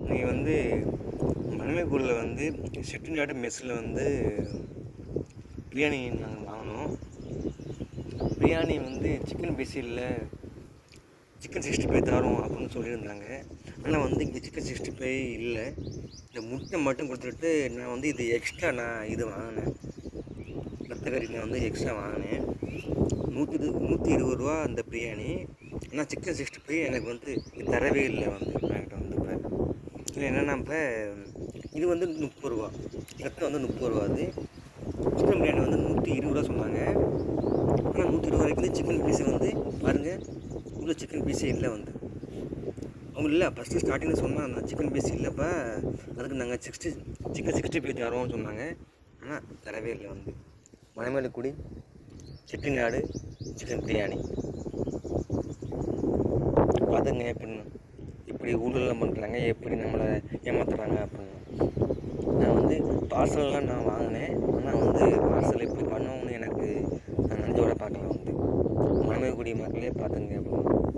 இன்னைக்கு வந்து மணிமேகூரில் வந்து செட்டிநாடு மெஸ்ஸில் வந்து பிரியாணி நாங்கள் வாங்கினோம். பிரியாணி வந்து சிக்கன் பீஸ் இல்லை, சிக்கன் 65 தரோம் அப்படின்னு சொல்லியிருந்தாங்க. ஆனால் வந்து இங்கே சிக்கன் 65 இல்லை. இந்த முட்டை மட்டும் கொடுத்துட்டு நான் வந்து இது எக்ஸ்ட்ரா நான் இது வாங்கினேன். ரத்தக்கறி நான் வந்து எக்ஸ்ட்ரா வாங்கினேன். 120 ரூபா அந்த பிரியாணி. ஆனால் சிக்கன் 65 எனக்கு வந்து தரவே இல்லை வந்து என்கிட்ட வந்து. இப்போ இதில் என்னென்னா, இப்போ இது வந்து 30 ரூபா, ரத்தம் வந்து 30 ரூபா. அது சிக்கன் பிரியாணி வந்து 120 ரூபா சொன்னாங்க. ஆனால் 120 ரூபாய்க்கு சிக்கன் பீஸை வந்து பாருங்கள், இவ்வளோ சிக்கன் பீஸே இல்லை வந்து. அவங்க இல்லை ஃபஸ்ட்டு ஸ்டார்டிங்கில் சொன்னாங்க சிக்கன் பீஸ் இல்லைப்பா, அதுக்கு நாங்கள் சிக்கன் 65 தரோம்னு சொன்னாங்க. ஆனால் தரவே இல்லை வந்து. மணமேலுக்குடி செட்டிநாடு சிக்கன் பிரியாணி பார்த்துங்க இப்படி ஊழலாம் பண்ணுறாங்க, எப்படி நம்மளை ஏமாத்துறாங்க அப்படின்னு. நான் வந்து பார்சல்லாம் நான் வாங்கினேன். ஆனால் வந்து பார்சல் இப்படி பண்ணுவோம்னு எனக்கு நான் நினச்சோட பார்க்கலாம் வந்து. மணமேல்குடி மக்களே பார்த்துங்க அப்படின்னு.